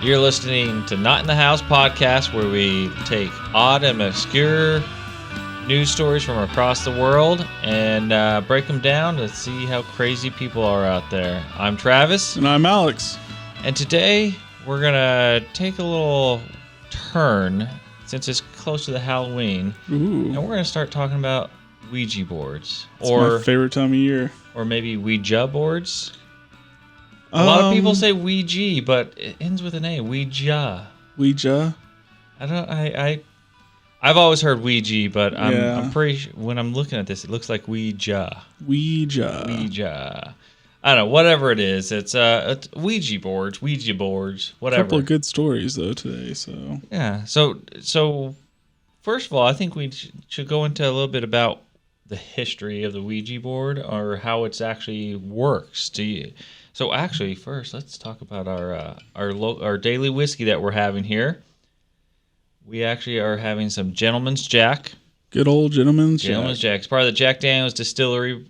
You're listening to Not in the House podcast, where we take odd and obscure news stories from across the world and break them down to see how crazy people are out there. I'm Travis. And I'm Alex. And today we're going to take a little turn since it's close to the Halloween. Ooh. And we're going to start talking about Ouija boards. It's my favorite time of year. Or maybe Ouija boards. A lot of people say Ouija, but it ends with an A. Ouija. Ouija? I've always heard Ouija, but I'm Yeah. pretty sure when I'm looking at this, it looks like Ouija. Ouija. I don't know, whatever it is. It's Ouija boards, whatever. A couple of good stories though today, so. Yeah. So first of all, I think we should go into a little bit about the history of the Ouija board or how it's actually works. So actually, first, let's talk about our daily whiskey that we're having here. We actually are having some Gentleman's Jack. Good old Gentleman's Jack. It's part of the Jack Daniel's Distillery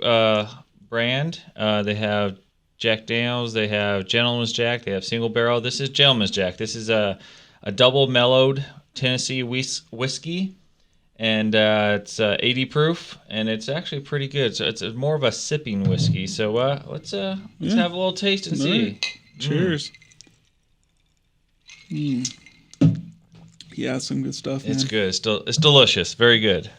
brand. They have Jack Daniel's. They have Gentleman's Jack. They have Single Barrel. This is Gentleman's Jack. This is a double mellowed Tennessee whiskey. And it's 80 proof, and it's actually pretty good. So it's more of a sipping whiskey. So let's have a little taste and see. Right. Cheers. Yeah, some good stuff, man. It's good. It's delicious. Very good.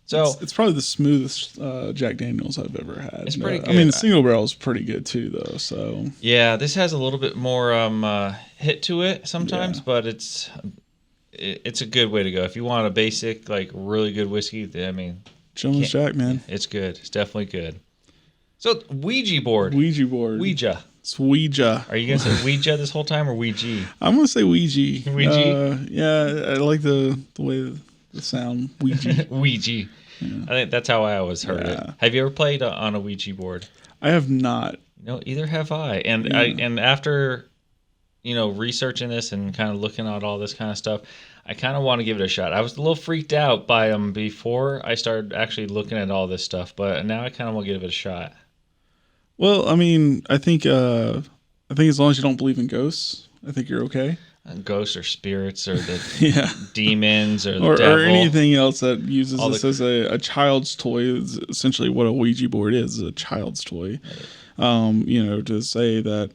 So it's probably the smoothest Jack Daniel's I've ever had. It's pretty good. I mean, the Single Barrel is pretty good too, though. So yeah, this has a little bit more hit to it sometimes, but it's a good way to go. If you want a basic, like, really good whiskey, I mean... Gentleman's Jack, man. It's good. It's definitely good. So, Ouija board. Ouija. It's Ouija. Are you going to say Ouija this whole time or Ouija? I'm going to say Ouija. Ouija? Yeah, I like the way the sound. Ouija. Ouija. Yeah. I think that's how I always heard it. Have you ever played on a Ouija board? I have not. No, either have I. And after... researching this and kind of looking at all this kind of stuff, I kind of want to give it a shot. I was a little freaked out by them before I started actually looking at all this stuff, but now I kind of want to give it a shot. Well, I mean, I think as long as you don't believe in ghosts, I think you're okay. Ghosts or spirits or the demons or the or devil. Or anything else that uses all this as a child's toy is essentially what a Ouija board is, a child's toy. Right. To say that,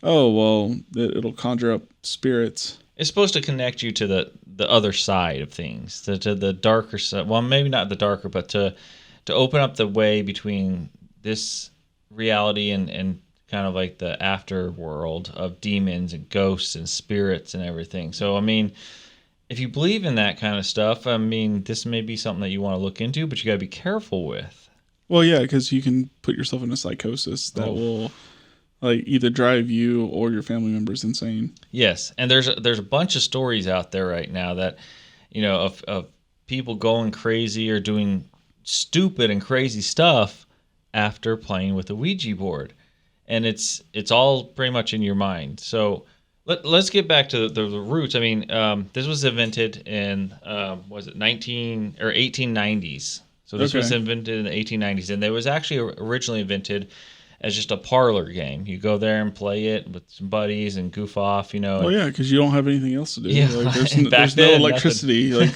oh, well, it'll conjure up spirits. It's supposed to connect you to the other side of things, to the darker side. Well, maybe not the darker, but to open up the way between this reality and kind of like the afterworld of demons and ghosts and spirits and everything. So, I mean, if you believe in that kind of stuff, I mean, this may be something that you want to look into, but you got to be careful with. Well, yeah, because you can put yourself in a psychosis that will... like either drive you or your family members insane. Yes, and there's a bunch of stories out there right now that, of people going crazy or doing stupid and crazy stuff after playing with a Ouija board, and it's all pretty much in your mind. So let's get back to the roots. I mean, this was invented in 1890s. So this was invented in the 1890s, and it was actually originally invented as just a parlor game. You go there and play it with some buddies and goof off, Oh, yeah, because you don't have anything else to do. Yeah, like, there's no electricity. Like,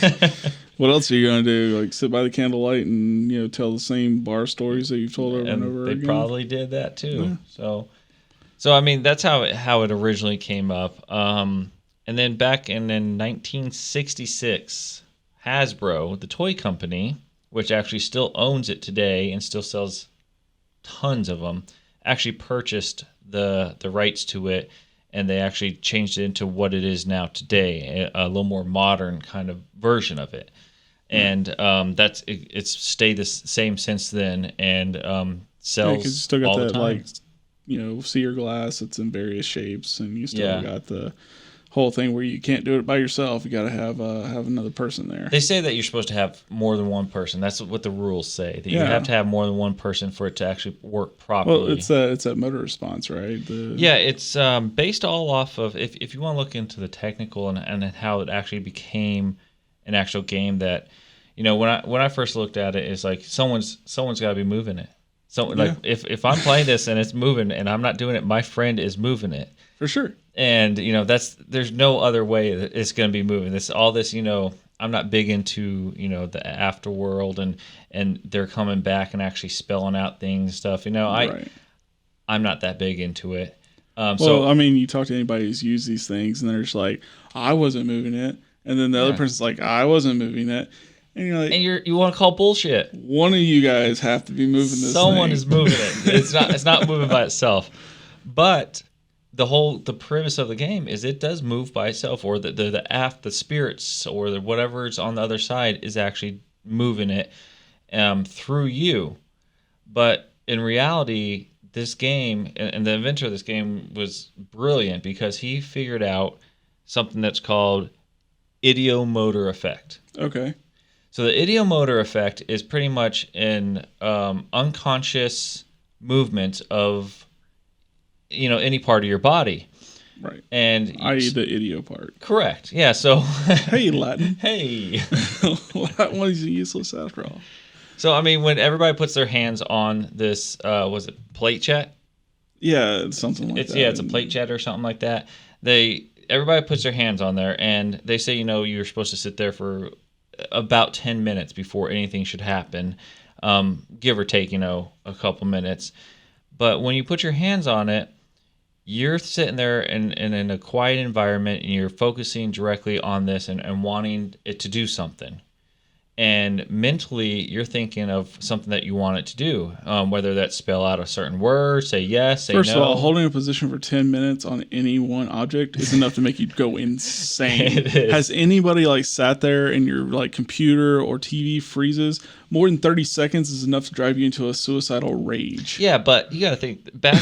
what else are you going to do? Like, sit by the candlelight and, tell the same bar stories that you've told over and over again? They probably did that, too. Yeah. So I mean, that's how it originally came up. And then back in 1966, Hasbro, the toy company, which actually still owns it today and still sells tons of them, actually purchased the rights to it, and they actually changed it into what it is now today, a little more modern kind of version of it. And it's stayed the same since then, and sells because you still got all that, the time. cedar glass. It's in various shapes, and you still got the whole thing where you can't do it by yourself. You got to have another person there. They say that you're supposed to have more than one person. That's what the rules say. That you have to have more than one person for it to actually work properly. Well, it's that motor response, right? It's based all off of if you want to look into the technical and how it actually became an actual game. That when I first looked at it, it's like someone's got to be moving it. So like if I'm playing this and it's moving and I'm not doing it, my friend is moving it. For sure. And there's no other way that it's going to be moving. I'm not big into the afterworld and they're coming back and actually spelling out things and stuff. Right. I'm not that big into it. Well, I mean, you talk to anybody who's used these things, and they're just like, I wasn't moving it, and then the other person's like, I wasn't moving it, and you're like, and you want to call bullshit. One of you guys have to be moving this. Someone thing. is moving it. It's not moving by itself, but the premise of the game is it does move by itself, or the spirits or whatever's on the other side is actually moving it through you. But in reality, this game and the inventor of this game was brilliant because he figured out something that's called ideomotor effect. Okay. So the ideomotor effect is pretty much an unconscious movement of any part of your body. Right. And i.e. the idio part. Correct. Yeah, so hey, Latin. Hey. Latin is useless after all. So, I mean, when everybody puts their hands on this, was it plate chat? Yeah, it's something like that. Yeah, it's a plate chat or something like that. Everybody puts their hands on there, and they say, you're supposed to sit there for about 10 minutes before anything should happen, give or take, a couple minutes. But when you put your hands on it, you're sitting there in a quiet environment, and you're focusing directly on this and wanting it to do something. And mentally, you're thinking of something that you want it to do, whether that's spell out a certain word, say yes, say no. First of all, holding a position for 10 minutes on any one object is enough to make you go insane. It is. Has anybody sat there and your computer or TV freezes? More than 30 seconds is enough to drive you into a suicidal rage. Yeah, but you got to think back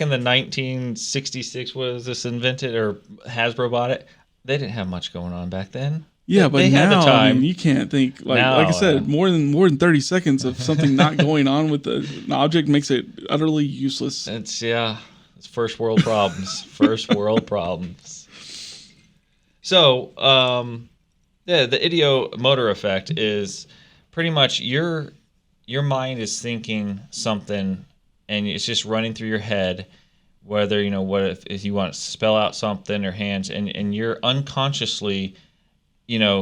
in the 1966 was this invented or Hasbro bought it. They didn't have much going on back then. Yeah, but they now had the time. I mean, you can't think like I said, more than 30 seconds of something not going on with an object makes it utterly useless. It's first world problems. First world problems. So, the ideomotor effect is pretty much your mind is thinking something, and it's just running through your head. Whether what if you want to spell out something or hands, and you're unconsciously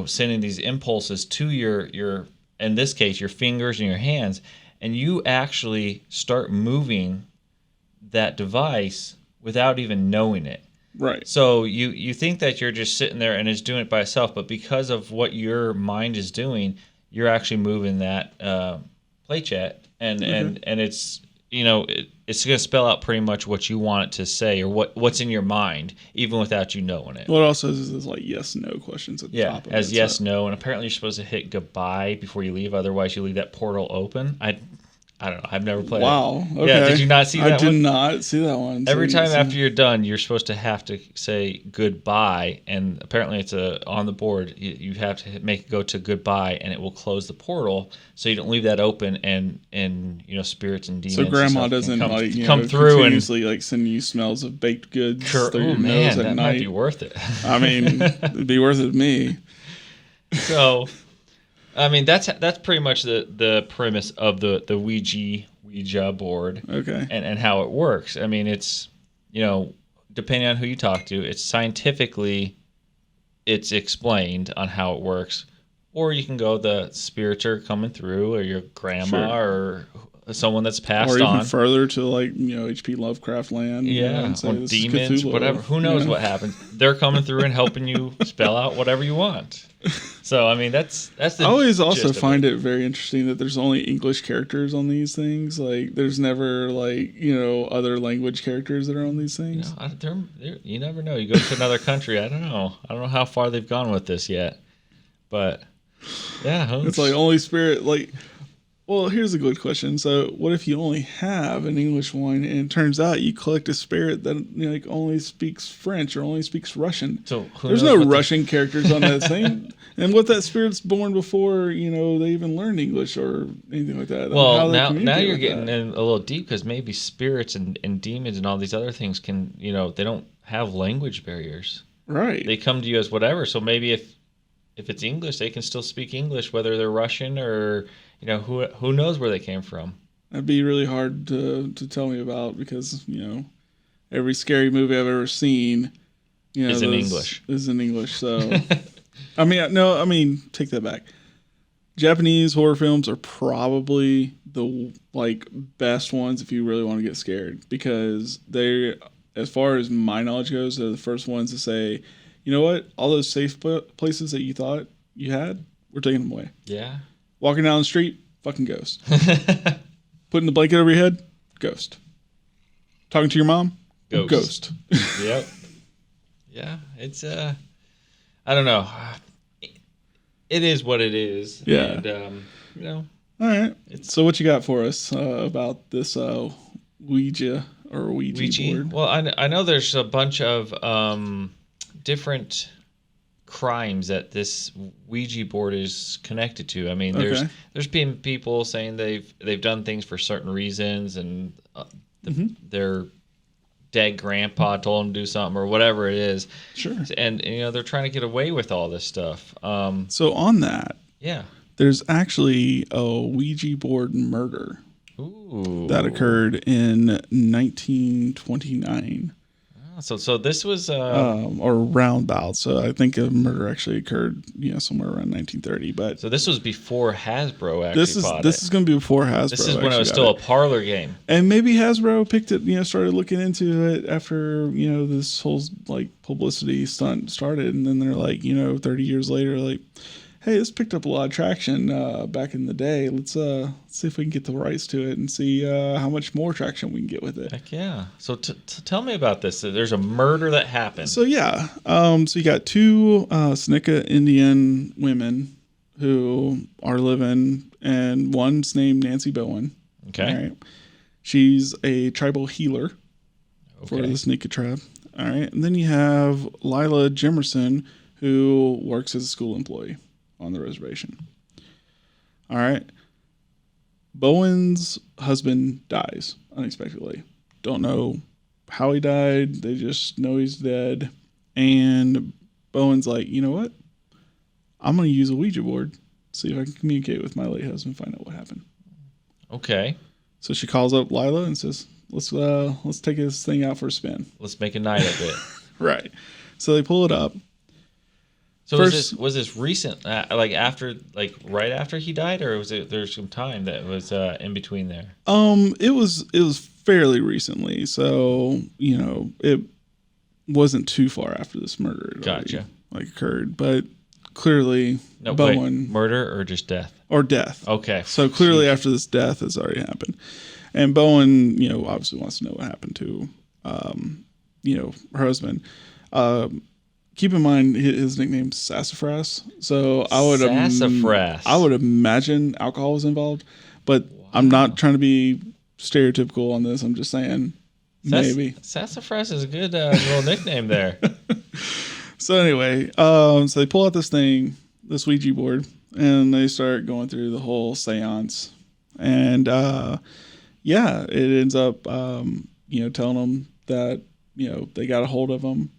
sending these impulses to your in this case, your fingers and your hands, and you actually start moving that device without even knowing it. Right. So you think that you're just sitting there and it's doing it by itself, but because of what your mind is doing, you're actually moving that play chat, and it's it's going to spell out pretty much what you want it to say or what's in your mind, even without you knowing it. What also is like yes/no questions at the top of it. As yes, no, and apparently you're supposed to hit goodbye before you leave, otherwise you leave that portal open. I don't know. I've never played it. Wow. Okay. Yeah, did you not see that one? I did not see that one. Every time after you're done, you're supposed to have to say goodbye, and apparently it's on the board. You have to make it go to goodbye, and it will close the portal, so you don't leave that open, and spirits and demons. So Grandma and doesn't come through continuously send you smells of baked goods through your nose at that night. Might be worth it. I mean, it'd be worth it to me. So, I mean, that's pretty much the premise of the Ouija board. Okay. And how it works. I mean, it's, depending on who you talk to, it's scientifically, it's explained on how it works. Or you can go the spirits are coming through, or your grandma, or someone that's passed on. Or even further to H.P. Lovecraft land. Yeah, and say, or demons, whatever. Who knows what happens? They're coming through and helping you spell out whatever you want. So, I mean, that's the I always also find it very interesting that there's only English characters on these things. Like, there's never, other language characters that are on these things. You never know. You go to another country. I don't know. I don't know how far they've gone with this yet. But, yeah. It's like only spirit, well, here's a good question. So, what if you only have an English one, and it turns out you collect a spirit that only speaks French or only speaks Russian? So there's no Russian characters on that thing. And what that spirit's born before, they even learned English or anything like that. Well, now you're getting in a little deep, because maybe spirits and demons and all these other things can, they don't have language barriers. Right. They come to you as whatever. So maybe if it's English, they can still speak English, whether they're Russian or who knows where they came from. That'd be really hard to tell me about, because every scary movie I've ever seen, is in English. Is in English. So, I mean, take that back. Japanese horror films are probably the best ones if you really want to get scared, because they're, as far as my knowledge goes, they're the first ones to say, you know what, all those safe places that you thought you had, we're taking them away. Yeah. Walking down the street, fucking ghost. Putting the blanket over your head, ghost. Talking to your mom, ghost. Yep. Yeah, it's I don't know. It is what it is. Yeah. And, all right. So what you got for us about this Ouija or Ouija board? Well, I know there's a bunch of different crimes that this Ouija board is connected to. I mean, there's been people saying they've done things for certain reasons, and their dead grandpa told them to do something or whatever it is. Sure. And they're trying to get away with all this stuff. So on that, yeah, there's actually a Ouija board murder that occurred in 1929. So this was or roundabout. So I think a murder actually occurred, somewhere around 1930. But so this was before Hasbro actually bought it. This is going to be before Hasbro. This is when it was still a parlor game. And maybe Hasbro picked it, started looking into it after this whole publicity stunt started, and then they're like, 30 years later, like, hey, this picked up a lot of traction back in the day. Let's see if we can get the rights to it and see how much more traction we can get with it. Heck yeah. So tell me about this. There's a murder that happened. So yeah. So you got two Seneca Indian women who are living, and one's named Nancy Bowen. Okay. All right. She's a tribal healer for the Seneca tribe. All right. And then you have Lila Jimerson, who works as a school employee on the reservation. All right. Bowen's husband dies unexpectedly. Don't know how he died. They just know he's dead. And Bowen's like, you know what? I'm going to use a Ouija board, see if I can communicate with my late husband, find out what happened. Okay. So she calls up Lila and says, let's take this thing out for a spin. Let's make a night of it. Right. So they pull it up. So was this recent, right after he died, or was it there's some time that was in between there? It was fairly recently, so it wasn't too far after this murder. Gotcha. Occurred, but clearly Bowen murder or just death or death. Okay. So clearly after this death has already happened, and Bowen, obviously wants to know what happened to, her husband. Keep in mind his nickname's Sassafras, so I would imagine alcohol was involved, but I'm not trying to be stereotypical on this. I'm just saying maybe Sassafras is a good little nickname there. So anyway, so they pull out this Ouija board, and they start going through the whole seance, and it ends up telling them that they got a hold of him.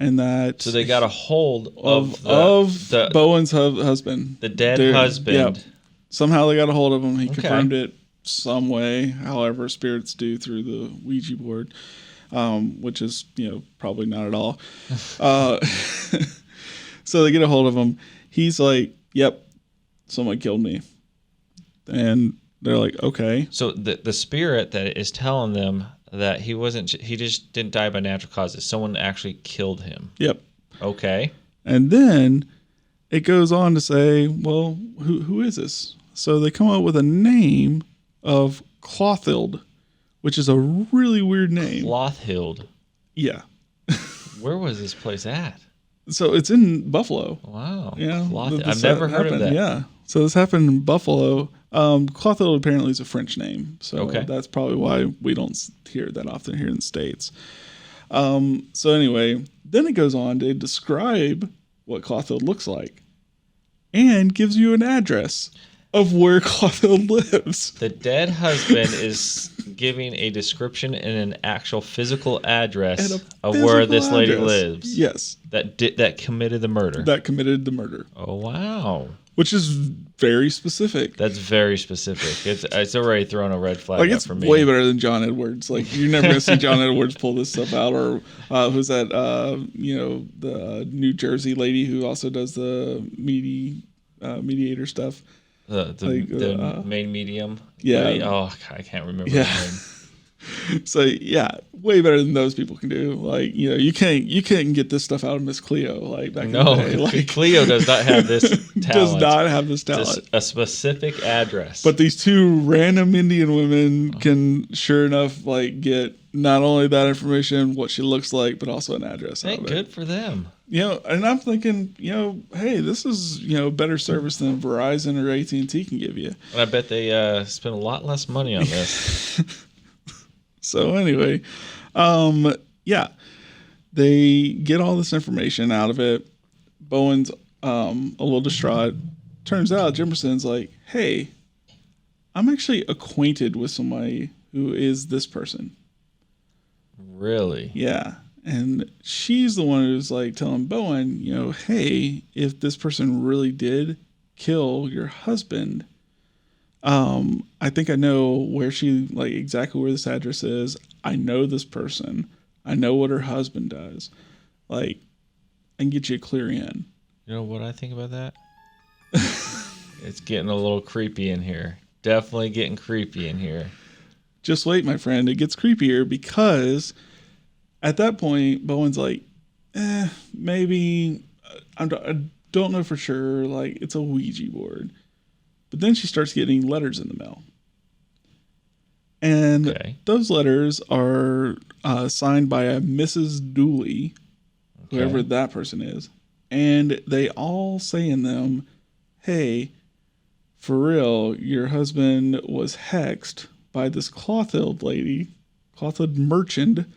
And that so they got a hold of Bowen's husband, the dead husband. Yep. Somehow they got a hold of him. He confirmed it some way, however spirits do through the Ouija board, which is probably not at all. So they get a hold of him. He's like, "Yep, someone killed me," and they're like, "Okay." So the spirit that is telling them that he just didn't die by natural causes. Someone actually killed him. Yep. Okay. And then it goes on to say, well, who is this? So they come up with a name of Clothild, which is a really weird name. Clothild. Yeah. Where was this place at? So it's in Buffalo. Wow. Yeah. I've never heard of that. Yeah. So this happened in Buffalo. Clothild apparently is a French name, so that's probably why we don't hear it that often here in the States. So anyway, then it goes on to describe what Clothild looks like and gives you an address of where Clothild lives. The dead husband is giving a description and an actual physical address of where this lady lives. Yes. That committed the murder. That committed the murder. Oh, wow. which is very specific. That's very specific. It's already thrown a red flag Like up it's for me. way better than John Edwards. Like you're never gonna see John Edwards pull this stuff out, or who's that? The New Jersey lady who also does the mediator stuff. The main medium. Yeah. Lady? Oh, I can't remember her name. So yeah, way better than those people can do. Like you can't get this stuff out of Miss Cleo like back in the day. Like Cleo does not have this talent. Does not have this talent. Just a specific address. But these two random Indian women can sure enough like get not only that information, what she looks like, but also an address. Hey, good for them. And I'm thinking, hey, this is better service than Verizon or AT&T can give you. And I bet they spend a lot less money on this. So anyway, they get all this information out of it. Bowen's a little distraught. Turns out Jimerson's like, hey, I'm actually acquainted with somebody who is this person. Really? Yeah. And she's the one who's like telling Bowen, hey, if this person really did kill your husband, I think I know where exactly where this address is. I know this person. I know what her husband does. Like, I can get you a clear in. You know what I think about that? It's getting a little creepy in here. Definitely getting creepy in here. Just wait, my friend. It gets creepier because at that point, Bowen's like, maybe. I don't know for sure. Like, it's a Ouija board. But then she starts getting letters in the mail. And those letters are signed by a Mrs. Dooley, whoever that person is. And they all say in them, hey, for real, your husband was hexed by this cloth-hilled lady, cloth-hilled merchant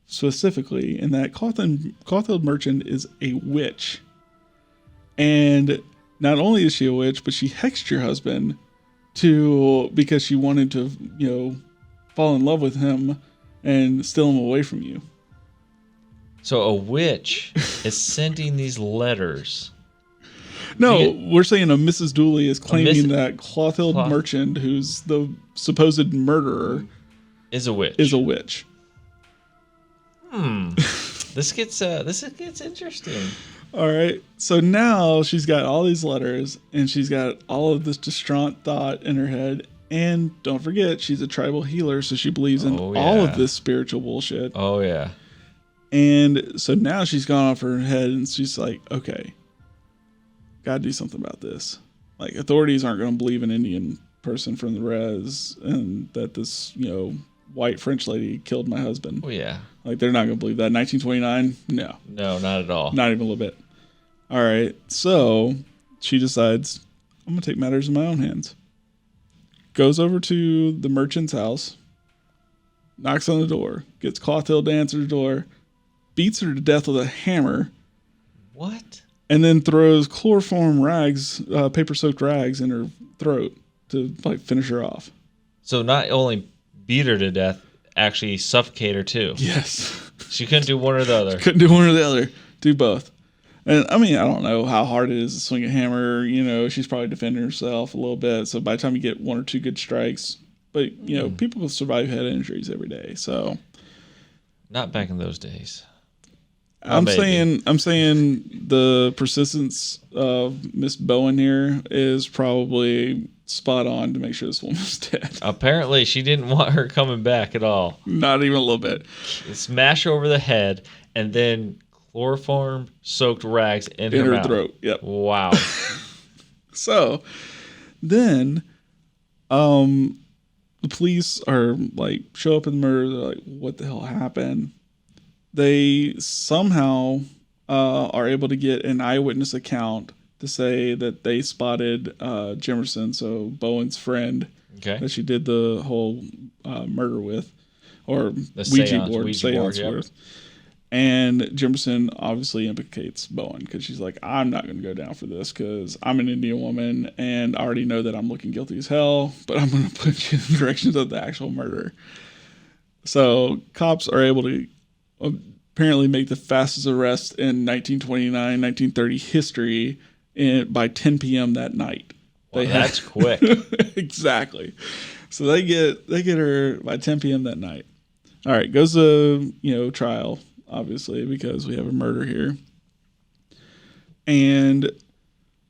specifically. And that cloth-hilled merchant is a witch. And not only is she a witch, but she hexed your husband because she wanted to, fall in love with him and steal him away from you. So a witch is sending these letters. No, we're saying a Mrs. Dooley is claiming that cloth-hilled merchant, who's the supposed murderer, is a witch. This gets interesting. All right. So now she's got all these letters and she's got all of this distraught thought in her head. And don't forget, she's a tribal healer, so she believes in all of this spiritual bullshit. Oh, yeah. And so now she's gone off her head and she's like, okay, gotta do something about this. Like, authorities aren't going to believe an Indian person from the res and that this, white French lady killed my husband. Oh, yeah. Like, they're not going to believe that. 1929? No. No, not at all. Not even a little bit. All right. So she decides, I'm going to take matters in my own hands. Goes over to the merchant's house, knocks on the door, gets Clothhill to answer the door, beats her to death with a hammer. What? And then throws chloroform rags, paper-soaked rags in her throat to finish her off. So not only beat her to death, actually suffocate her too. Yes. She couldn't do one or the other. Couldn't do one or the other. Do both. And I mean, I don't know how hard it is to swing a hammer. She's probably defending herself a little bit. So by the time you get one or two good strikes, but people survive head injuries every day. So not back in those days. I'm saying the persistence of Miss Bowen here is probably spot on to make sure this woman's dead. Apparently, she didn't want her coming back at all. Not even a little bit. Smash her over the head and then chloroform soaked rags in her mouth. Throat. Yep. Wow. So then the police are show up in the murder. They're like, what the hell happened? They somehow are able to get an eyewitness account to say that they spotted Jimerson, so Bowen's friend, that she did the whole murder with, or the Ouija board with. And Jimerson obviously implicates Bowen because she's like, I'm not going to go down for this because I'm an Indian woman and I already know that I'm looking guilty as hell, but I'm going to put you in the directions of the actual murder. So cops are able to apparently make the fastest arrest in 1929, 1930 history by 10 p.m. that night. Well, that's quick. Exactly. So they get her by 10 p.m. that night. All right, goes to trial, obviously, because we have a murder here. And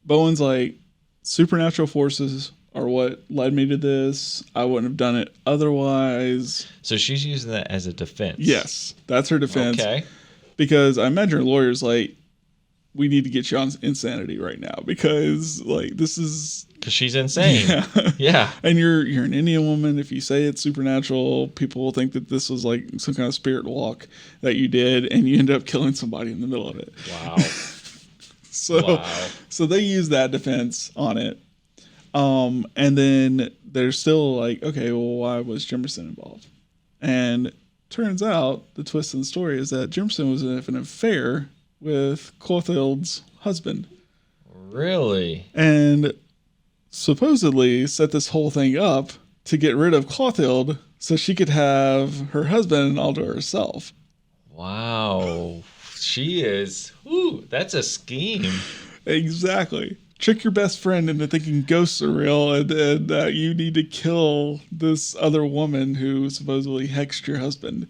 Bowen's like, supernatural forces are what led me to this. I wouldn't have done it otherwise. So she's using that as a defense. Yes, that's her defense. Okay. Because I imagine her lawyer's like, we need to get you on insanity right now because this is because she's insane. Yeah. And you're an Indian woman. If you say it's supernatural, people will think that this was like some kind of spirit walk that you did, and you end up killing somebody in the middle of it. Wow. So they use that defense on it. And then they're still like, okay, well, why was Jimerson involved? And turns out the twist in the story is that Jimerson was in an affair with Clothild's husband. Really? And supposedly set this whole thing up to get rid of Clothild so she could have her husband all to herself. Wow. She is. Ooh, that's a scheme. Exactly. Trick your best friend into thinking ghosts are real and that you need to kill this other woman who supposedly hexed your husband.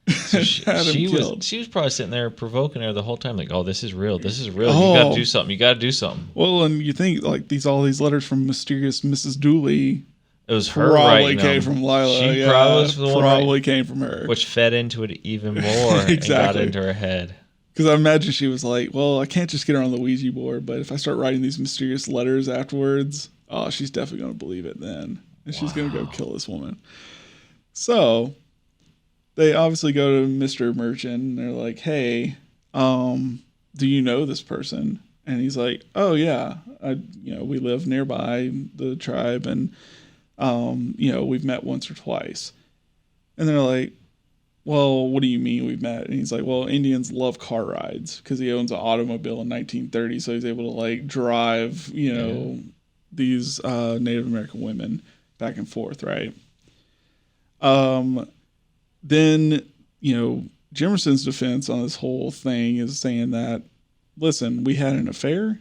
So she was probably sitting there provoking her the whole time, like, "Oh, this is real. This is real. Oh. You got to do something. You got to do something." Well, and you think like all these letters from mysterious Mrs. Dooley. It was her probably writing came them. from Lila. She probably was the one probably came from her, which fed into it even more Exactly. and got into her head. Because I imagine she was like, "Well, I can't just get her on the Ouija board, but if I start writing these mysterious letters afterwards, oh, she's definitely going to believe it then, and she's going to go kill this woman." So they obviously go to Mr. Merchant and they're like, "Hey, do you know this person?" And he's like, "Oh yeah, we live nearby the tribe, and we've met once or twice." And they're like, "Well, what do you mean we've met?" And he's like, "Well, Indians love car rides because he owns an automobile in 1930, so he's able to like drive, these Native American women back and forth, right?" Then, Jimerson's defense on this whole thing is saying that, listen, we had an affair.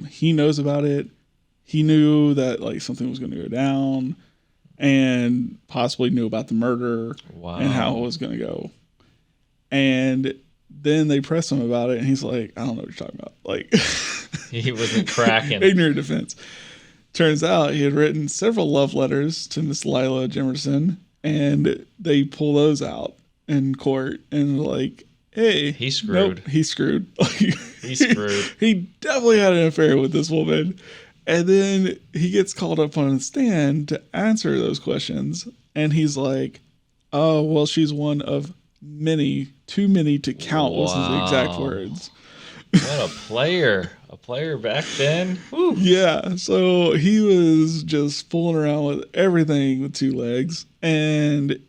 He knows about it. He knew that like something was going to go down and possibly knew about the murder and how it was going to go. And then they press him about it and he's like, "I don't know what you're talking about." Like he wasn't cracking. Ignorant defense. Turns out he had written several love letters to Miss Lila Jimerson, and they pull those out in court and like, "Hey, he's screwed." Nope, he's screwed. He's screwed. He definitely had an affair with this woman. And then he gets called up on the stand to answer those questions. And he's like, "Oh, well, she's one of many, too many to count," was his exact words. What a player. A player back then. Woo. Yeah. So he was just fooling around with everything with two legs and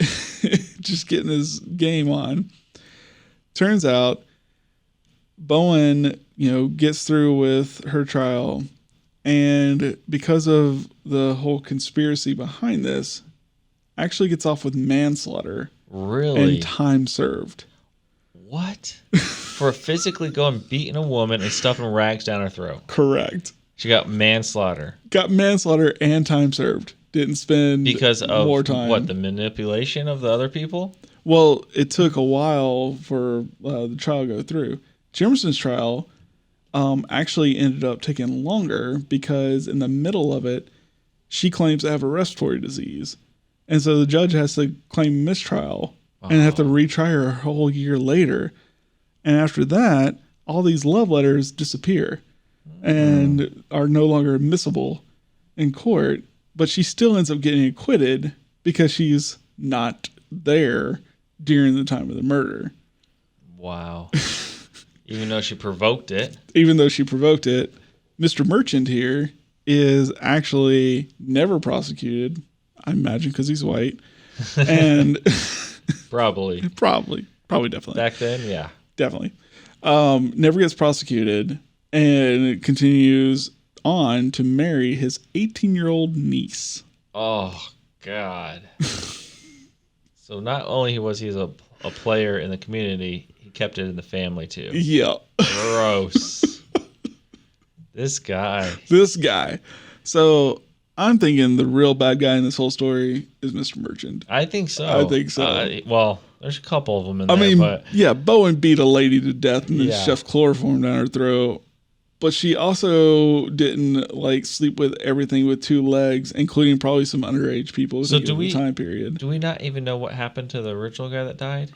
just getting his game on. Turns out Bowen, gets through with her trial. And because of the whole conspiracy behind this, actually gets off with manslaughter. Really? And time served. What? For physically going beating a woman and stuffing rags down her throat. Correct. She got manslaughter. Got manslaughter and time served. Didn't spend because of more time. What, the manipulation of the other people? Well, it took a while for the trial to go through. Jimerson's trial actually ended up taking longer because in the middle of it, she claims to have a respiratory disease. And so the judge has to claim mistrial and have to retry her a whole year later. And after that, all these love letters disappear and are no longer admissible in court. But she still ends up getting acquitted because she's not there during the time of the murder. Wow. Even though she provoked it. Even though she provoked it. Mr. Merchant here is actually never prosecuted, I imagine, because he's white. And Probably. Definitely. Back then, yeah. Definitely. Never gets prosecuted and continues on to marry his 18-year-old niece. Oh, God. So not only was he a player in the community, he kept it in the family too. Yeah. Gross. This guy. This guy. So I'm thinking the real bad guy in this whole story is Mr. Merchant. I think so. I think so. Well, there's a couple of them in I there, mean, but yeah, Bowen beat a lady to death and then Yeah. shoved chloroform down her throat. But she also didn't like sleep with everything with two legs, including probably some underage people. So do we the time period? Do we not even know what happened to the original guy that died?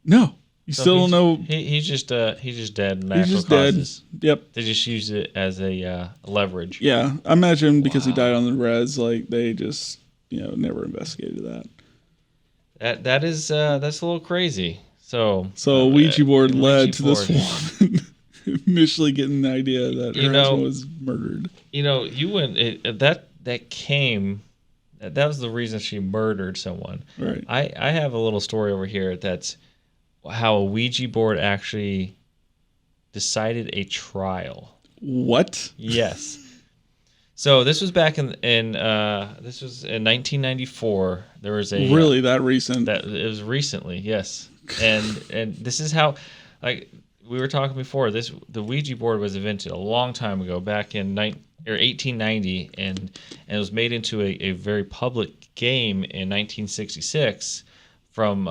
No, you So still don't know. He's just dead. He's Natural just causes. dead. Yep. They just used it as a leverage. Yeah, I imagine because he died on the res, like they just never investigated that. That's a little crazy. So Ouija board Ouija led to board. this woman initially getting the idea that her husband was murdered. You went that came. That was the reason she murdered someone. Right. I have a little story over here that's how a Ouija board actually decided a trial. What? Yes. So this was back in 1994. There was a really that recent. That it was recently, yes. And this is how, like we were talking before, the Ouija board was invented a long time ago, back in 1890, and it was made into a very public game in 1966 from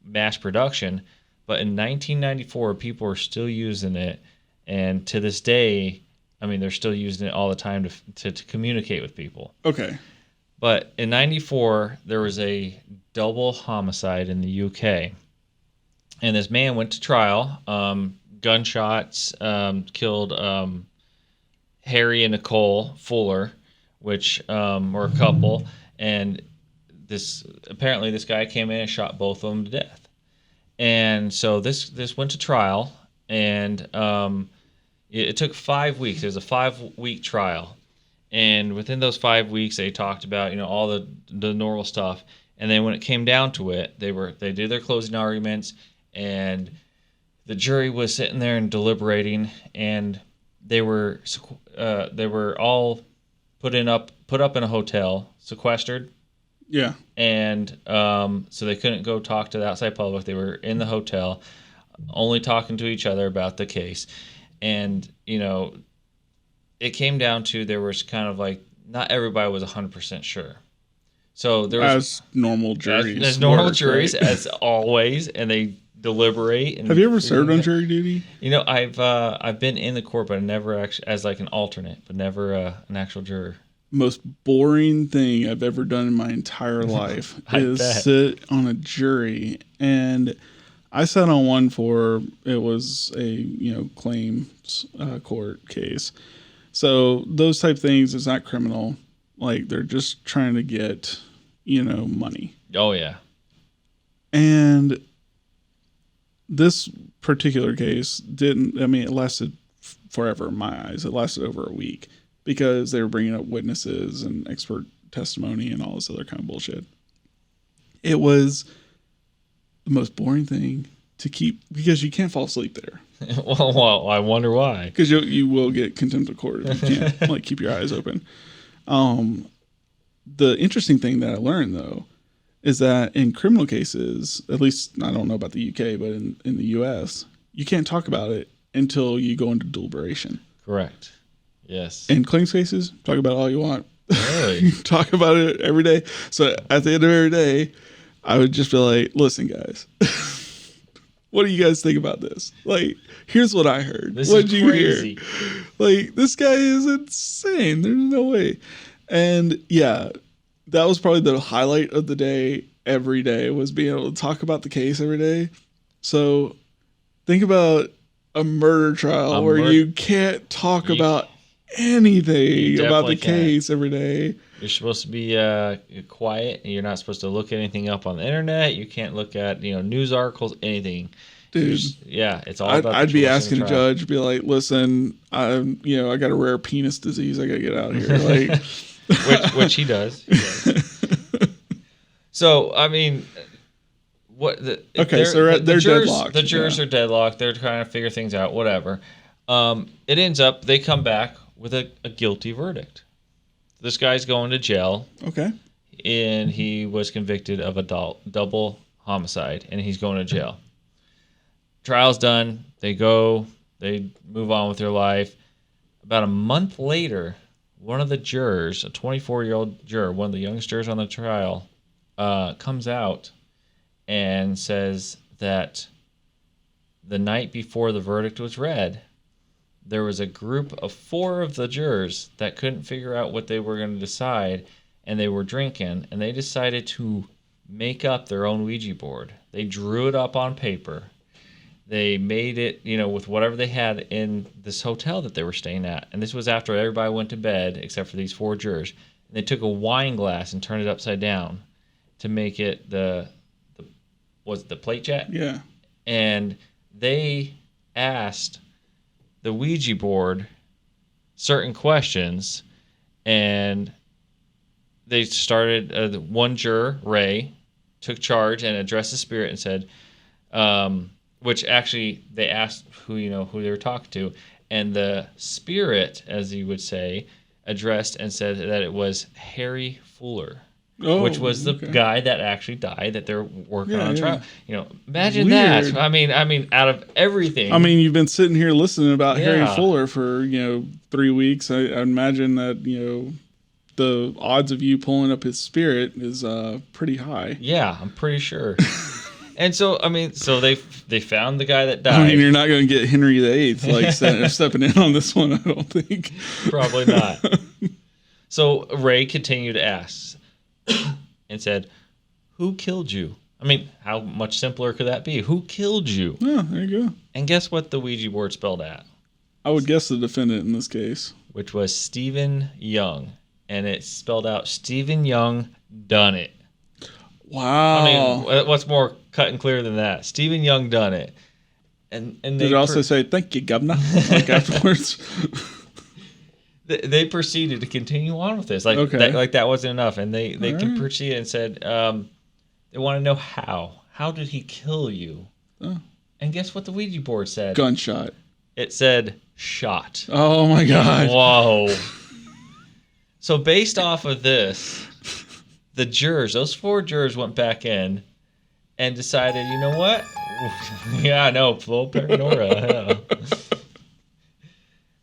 mass production. But in 1994, people were still using it, and to this day, I mean, they're still using it all the time to communicate with people. Okay. But in 94, there was a double homicide in the UK. And this man went to trial. Gunshots killed Harry and Nicole Fuller, which were a couple. And this guy came in and shot both of them to death. And so this went to trial, and it took 5 weeks. It was a 5-week trial, and within those 5 weeks, they talked about all the normal stuff. And then when it came down to it, they did their closing arguments, and the jury was sitting there and deliberating, and they were all put up in a hotel, sequestered. Yeah. And so they couldn't go talk to the outside public. They were in the hotel, only talking to each other about the case. And, it came down to there was kind of like not everybody was 100% sure. So there was as normal juries. As normal work, juries, right? as always, and they deliberate. And have you ever served on jury duty? I've been in the court, but never actually as like an alternate, but never an actual juror. Most boring thing I've ever done in my entire life is sit on a jury. And I sat on one it was a claims court case. So those type things is not criminal. Like they're just trying to get, money. Oh yeah. And this particular case it lasted forever in my eyes. It lasted over a week because they were bringing up witnesses and expert testimony and all this other kind of bullshit. It was the most boring thing to keep because you can't fall asleep there. well, I wonder why. Because you will get contempt of court if you can't keep your eyes open. The interesting thing that I learned though is that in criminal cases, at least I don't know about the UK, but in the US, you can't talk about it until you go into deliberation. Correct. Yes. In claims cases, talk about it all you want. Really? Talk about it every day. So at the end of every day, I would just be like, listen, guys, what do you guys think about this? Like, here's what I heard. What did you hear? Like, this guy is insane. There's no way. And yeah, that was probably the highlight of the day every day was being able to talk about the case every day. So think about a murder trial where you can't talk about anything about the case every day. You're supposed to be quiet, and you're not supposed to look anything up on the internet. You can't look at news articles, anything. Dude, it's all about. I'd be asking a judge, be like, "Listen, I got a rare penis disease. I gotta get out of here." Like, which he does. So I mean, what? They're deadlocked. The jurors are deadlocked. They're trying to figure things out. Whatever. It ends up they come back with a guilty verdict. This guy's going to jail. Okay. And he was convicted of a double homicide, and he's going to jail. Trial's done. They move on with their life. about a month later, one of the jurors, a 24-year-old juror, one of the youngest jurors on the trial, comes out and says that the night before the verdict was read, there was a group of 4 of the jurors that couldn't figure out what they were going to decide, and they were drinking, and they decided to make up their own Ouija board. They drew it up on paper. They made it, with whatever they had in this hotel that they were staying at. And this was after everybody went to bed, except for these 4 jurors. And they took a wine glass and turned it upside down to make it was it the plate jack? Yeah. And they asked the Ouija board certain questions, and they started, one juror, Ray, took charge and addressed the spirit and said, which actually they asked who they were talking to, and the spirit, as you would say, addressed and said that it was Harry Fuller, which was the guy that actually died that they're working on trial. Imagine Weird. that. I mean, out of everything. I mean, you've been sitting here listening about Harry Yeah. Fuller for 3 weeks. I imagine that the odds of you pulling up his spirit is pretty high. Yeah, I'm pretty sure. And so, so they found the guy that died. I mean, you're not going to get Henry VIII stepping in on this one, I don't think. Probably not. So Ray continued to ask and said, "Who killed you?" I mean, how much simpler could that be? Who killed you? Oh, there you go. And guess what the Ouija board spelled out? I would guess the defendant in this case. Which was Stephen Young. And it spelled out Stephen Young done it. Wow. I mean, what's more cut and clear than that? Stephen Young done it. And did it also say, "Thank you, governor," afterwards? They proceeded to continue on with this. That wasn't enough. And they proceeded and said, they want to know how. How did he kill you? Oh. And guess what the Ouija board said? Gunshot. It said shot. Oh, my God. Whoa. So based off of this, those 4 jurors went back in and decided, you know what? Yeah, I know, full paranoia.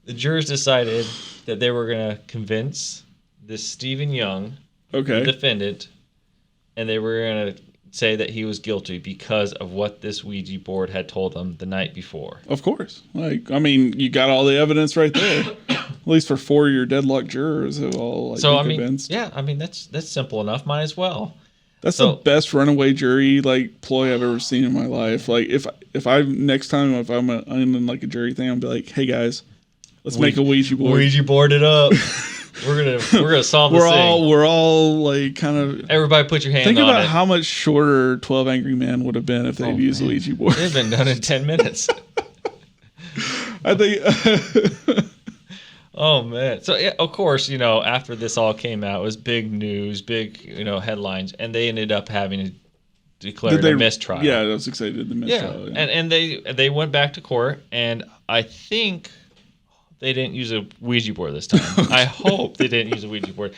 The jurors decided that they were going to convince this Stephen Young, the defendant, and they were going to say that he was guilty because of what this Ouija board had told them the night before. Of course. You got all the evidence right there. At least for 4 of your deadlocked jurors who all convinced. That's simple enough. Might as well. That's the best runaway jury ploy I've ever seen in my life. If I'm in a jury thing, I'll be like, "Hey guys, let's make a Ouija board. Ouija board it up. We're gonna solve this thing. We're all kind of. Everybody, put your hand on it. Think about how much shorter 12 Angry Men would have been if they'd used a Ouija board. They've been done in 10 minutes. I think. Oh man! So yeah, of course, after this all came out, it was big news, big headlines, and they ended up having to declare a mistrial. Yeah, I was excited to the mistrial. Yeah. And they went back to court, and I think they didn't use a Ouija board this time. I hope they didn't use a Ouija board.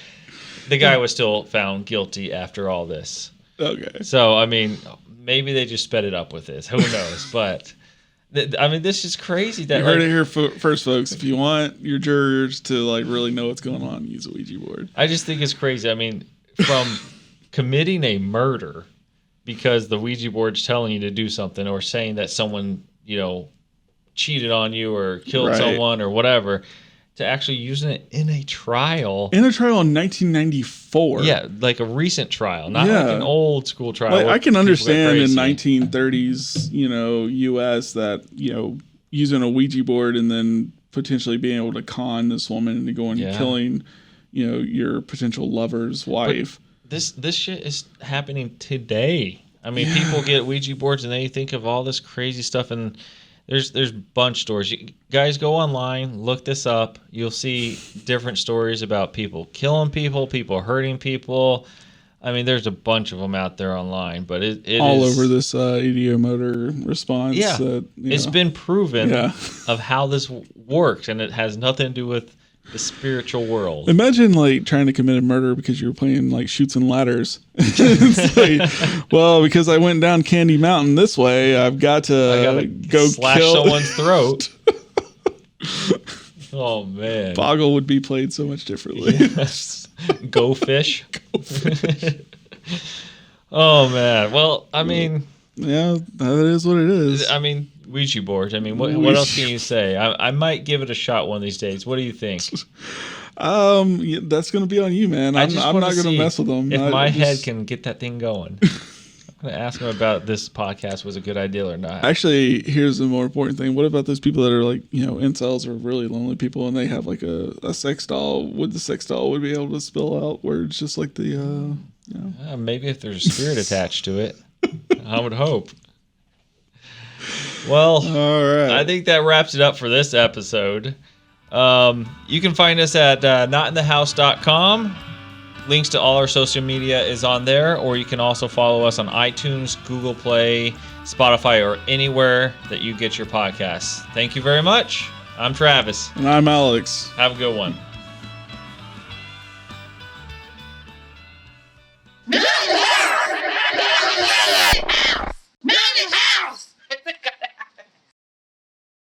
The guy was still found guilty after all this. Okay. So maybe they just sped it up with this. Who knows? But. This is crazy. That you heard it here first, folks. If you want your jurors to really know what's going on, use a Ouija board. I just think it's crazy. From committing a murder because the Ouija board's telling you to do something, or saying that someone cheated on you or killed someone or whatever, to actually using it in a trial. In a trial in 1994. Yeah, like a recent trial, not like an old school trial. I can understand in 1930s, U.S. that, using a Ouija board and then potentially being able to con this woman into going and killing, your potential lover's wife. But this shit is happening today. People get Ouija boards and they think of all this crazy stuff, and There's bunch stories. You guys go online, look this up. You'll see different stories about people killing people, people hurting people. There's a bunch of them out there online, but it all is, over this ideomotor response. Yeah, it's been proven of how this works, and it has nothing to do with the spiritual world. Imagine trying to commit a murder because you were playing Chutes and Ladders. It's because I went down Candy Mountain this way, I've got to go slash kill someone's throat. Oh man. Boggle would be played so much differently. Yes. Go fish. Oh man. Well, I mean, yeah, that is what it is. I mean, Ouija board. I mean, what else can you say? I might give it a shot one of these days. What do you think? Yeah, that's gonna be on you, man. I'm not gonna mess with them. If my head can get that thing going. I'm gonna ask him about this podcast was a good idea or not. Actually, here's the more important thing. What about those people that are like, incels or really lonely people, and they have like a sex doll? Would the sex doll would be able to spill out where it's just like the maybe if there's a spirit attached to it. I would hope. Well, all right. I think that wraps it up for this episode. You can find us at notinthehouse.com. Links to all our social media is on there, or you can also follow us on iTunes, Google Play, Spotify, or anywhere that you get your podcasts. Thank you very much. I'm Travis. And I'm Alex. Have a good one.